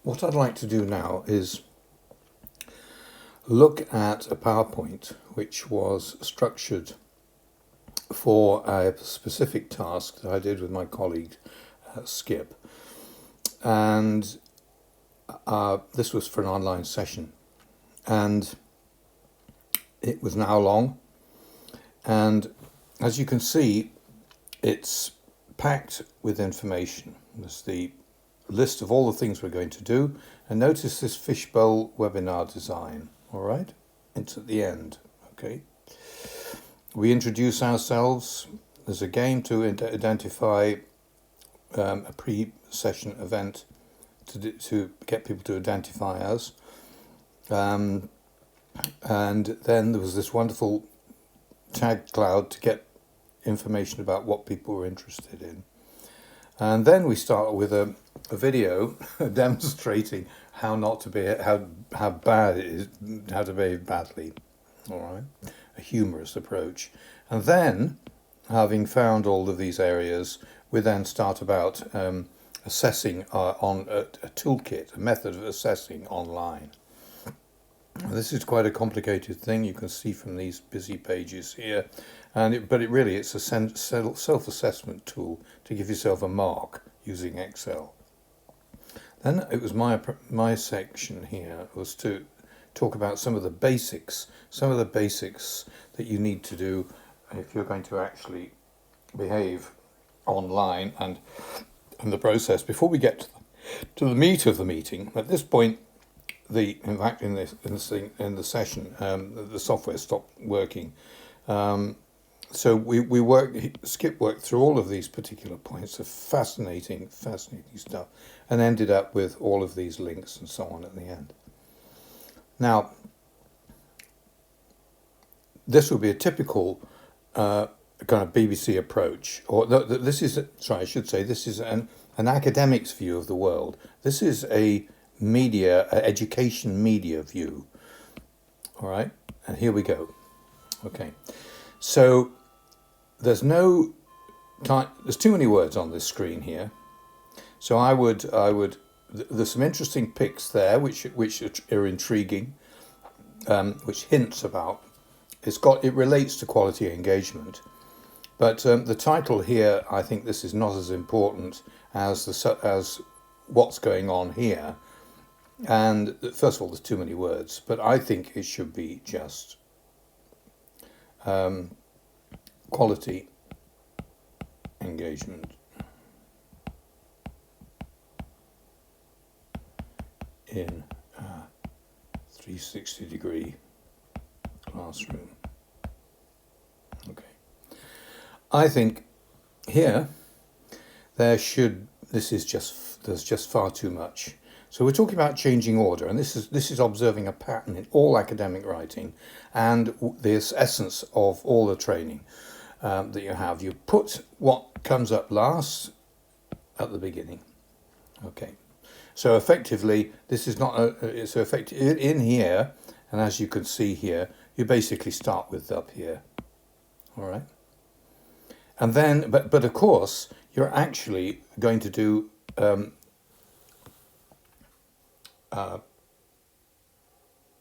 What I'd like to do now is look at a PowerPoint which was structured for a specific task that I did with my colleague Skip, and this was for an online session, and it was now long, and as you can see it's packed with information. There's the list of all the things we're going to do, and notice this fishbowl webinar design. All right, it's at the end. Okay, we introduce ourselves. There's a game to identify a pre-session event to get people to identify us, and then there was this wonderful tag cloud to get information about what people were interested in, and then we start with a video demonstrating how not to be, how bad it is, how to behave badly. All right, a humorous approach, and then having found all of these areas, we then start about assessing on a toolkit, a method of assessing online. This is quite a complicated thing. You can see from these busy pages here, but it's a self-assessment tool to give yourself a mark using Excel. Then it was my section here was to talk about some of the basics that you need to do if you're going to actually behave online and the process. Before we get to the meat of the meeting, at this point, in the session, the software stopped working. So Skip worked through all of these particular points of fascinating stuff, and ended up with all of these links and so on at the end. Now, this would be a typical kind of BBC approach, or this is an academic's view of the world. This is a education media view. All right, and here we go. Okay, so there's no time. There's too many words on this screen here, so I would. There's some interesting pics there, which are intriguing, which hints about. It relates to quality engagement, but the title here, I think this is not as important as what's going on here. And first of all, there's too many words, but I think it should be just quality engagement in a 360-degree classroom. Okay, I think here there's just far too much. So we're talking about changing order, and this is observing a pattern in all academic writing, and this essence of all the training that you have. You put what comes up last at the beginning. Okay, so effectively, this is not so effective in here, and as you can see here, you basically start with up here. All right, and then but of course you're actually going to do.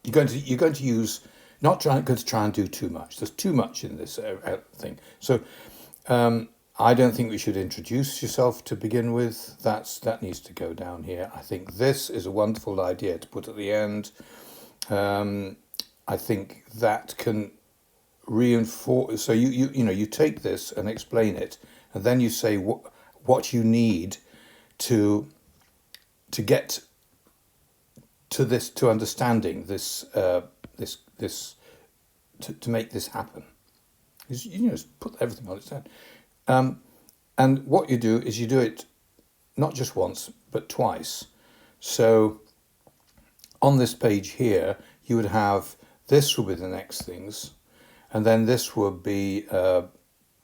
You're going to use, not going to try and do too much. There's too much in this thing. So I don't think we should introduce yourself to begin with. That needs to go down here. I think this is a wonderful idea to put at the end. I think that can reinforce. So you take this and explain it, and then you say what you need to get to this, to understanding this, to make this happen. Just put everything on its head. And what you do is you do it not just once, but twice. So on this page here, you would have, this will be the next things, and then this would be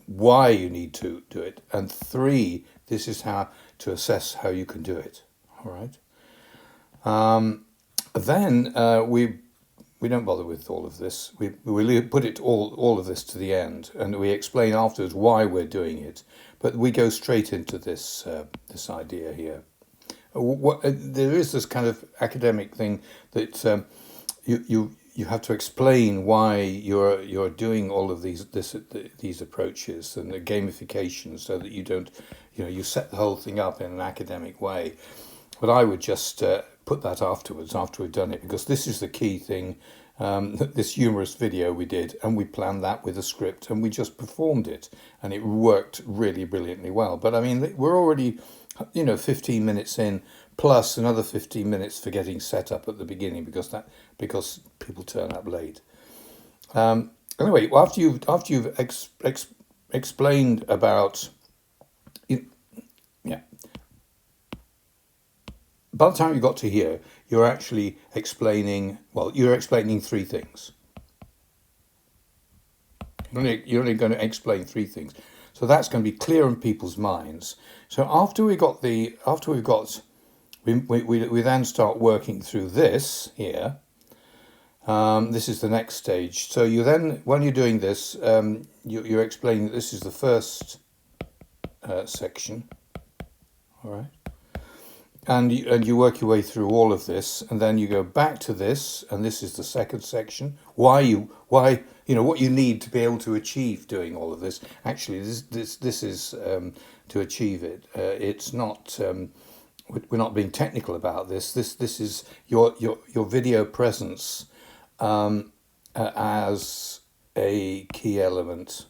why you need to do it, and 3, this is how to assess how you can do it. All right. Then we don't bother with all of this. We put it all of this to the end, and we explain afterwards why we're doing it. But we go straight into this idea here There is this kind of academic thing that you have to explain why you're doing all of these approaches and the gamification, so that you don't, you set the whole thing up in an academic way. But I would just put that afterwards, after we've done it, because this is the key thing. This humorous video we did, and we planned that with a script, and we just performed it, and it worked really brilliantly well. But I mean, we're already, 15 minutes in, plus another 15 minutes for getting set up at the beginning, because people turn up late. Anyway, after you've explained about, yeah, by the time you got to here, you're actually explaining, you're explaining three things. You're only going to explain three things. So that's going to be clear in people's minds. So we then start working through this here. This is the next stage. So you then, when you're doing this, you're explaining that this is the first section. All right. And you work your way through all of this, and then you go back to this, and this is the second section. Why what you need to be able to achieve doing all of this. Actually, this is to achieve it. It's not. We're not being technical about this. This is your video presence as a key element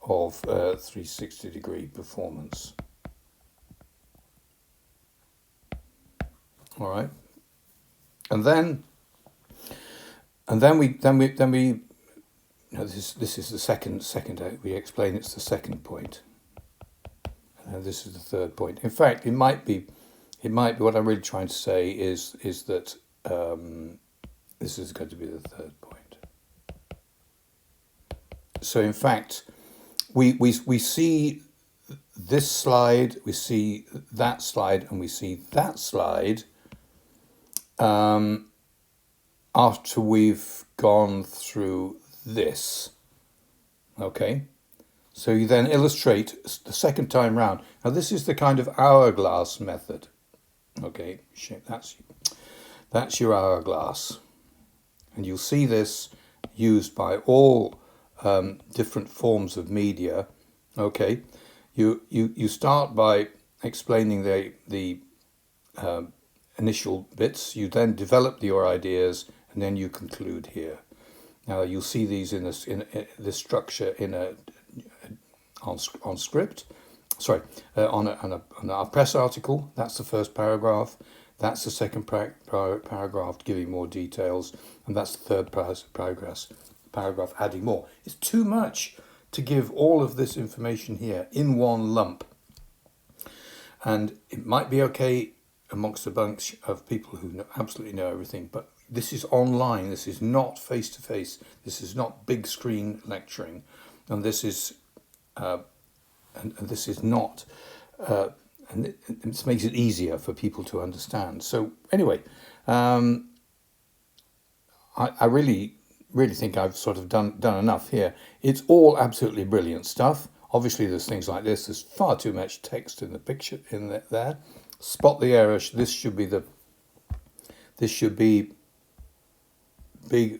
of 360-degree performance. All right, and then we this is the second. We explain it's the second point, and this is the third point. In fact, it might be what I'm really trying to say is that this is going to be the third point. So in fact, we see this slide, we see that slide, and we see that slide. After we've gone through this, okay? So you then illustrate the second time round. Now this is the kind of hourglass method, okay? That's your hourglass, and you'll see this used by all different forms of media, okay? You start by explaining the initial bits, you then develop your ideas, and then you conclude here. Now you'll see these in this structure on script. Sorry, on a press article. That's the first paragraph. That's the second paragraph, giving more details, and that's the third paragraph, adding more. It's too much to give all of this information here in one lump, and it might be okay amongst a bunch of people who absolutely know everything, but this is online, this is not face-to-face, this is not big screen lecturing, and this is this makes it easier for people to understand. So anyway, I really think I've sort of done enough here. It's all absolutely brilliant stuff. Obviously there's things like this, there's far too much text in the picture there. Spot the error. This should be big.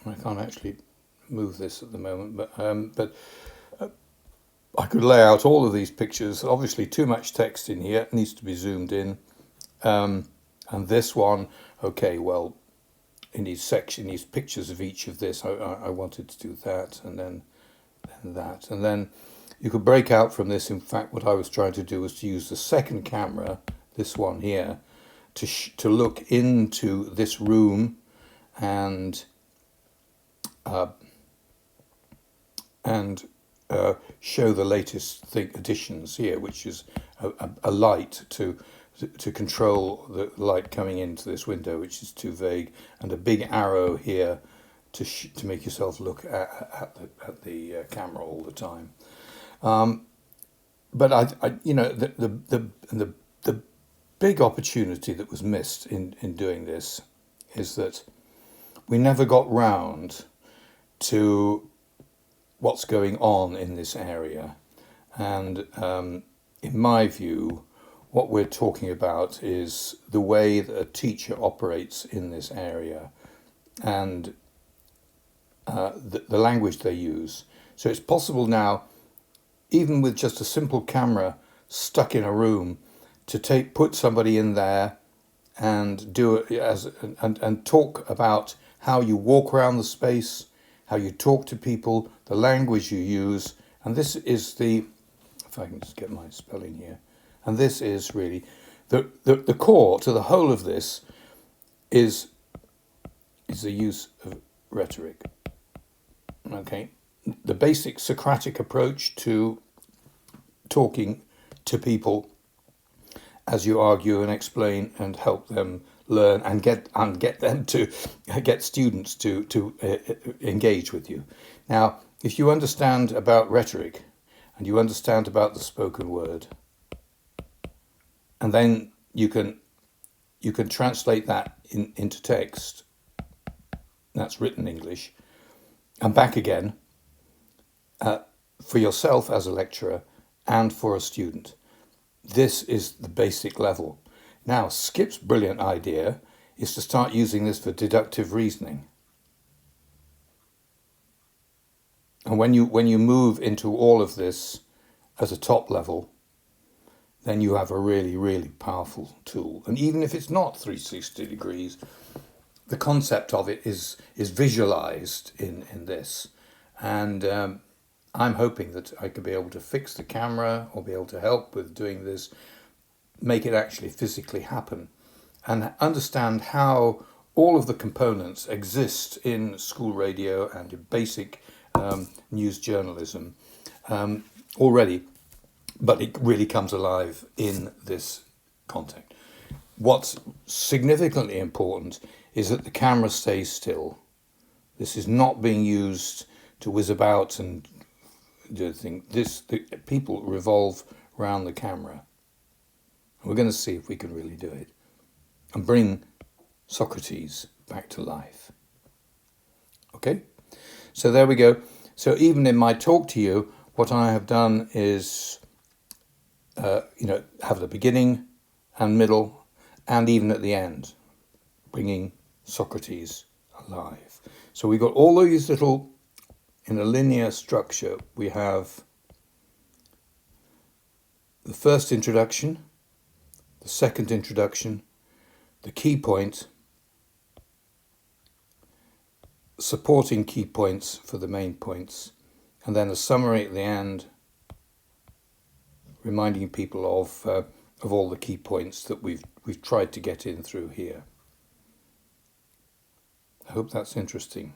I can't actually move this at the moment, but I could lay out all of these pictures. Obviously, too much text in here. It needs to be zoomed in. And this one, okay, well, it needs pictures of each of this. I wanted to do that, and then that, and then you could break out from this. In fact, what I was trying to do was to use the second camera, this one here, to look into this room and show the latest additions here, which is a light to control the light coming into this window, which is too vague, and a big arrow here to make yourself look at the camera all the time. But the big opportunity that was missed in doing this is that we never got round to what's going on in this area, and in my view, what we're talking about is the way that a teacher operates in this area and the language they use. So it's possible now, even with just a simple camera stuck in a room, to put somebody in there and do it and talk about how you walk around the space, how you talk to people, the language you use, and this is the, if I can just get my spelling here, and this is really the core to the whole of this is the use of rhetoric. Okay, the basic Socratic approach to talking to people as you argue and explain and help them learn and get them to get students to engage with you. Now, if you understand about rhetoric and you understand about the spoken word, and then you can translate that into text that's written English and back again for yourself as a lecturer and for a student. This is the basic level. Now, Skip's brilliant idea is to start using this for deductive reasoning. And when you move into all of this at a top level, then you have a really, really powerful tool. And even if it's not 360 degrees, the concept of it is visualized in this. And I'm hoping that I could be able to fix the camera or be able to help with doing this, make it actually physically happen, and understand how all of the components exist in school radio and in basic news journalism already, but it really comes alive in this context. What's significantly important is that the camera stays still. This is not being used to whiz about and do things. The people revolve around the camera. We're going to see if we can really do it and bring Socrates back to life. Okay, so there we go. So even in my talk to you, what I have done is, have the beginning and middle, and even at the end, bringing Socrates alive. So we've got all these little, in a linear structure, we have the first introduction, the second introduction, the key point, supporting key points for the main points, and then a summary at the end, reminding people of all the key points that we've tried to get in through here. I hope that's interesting.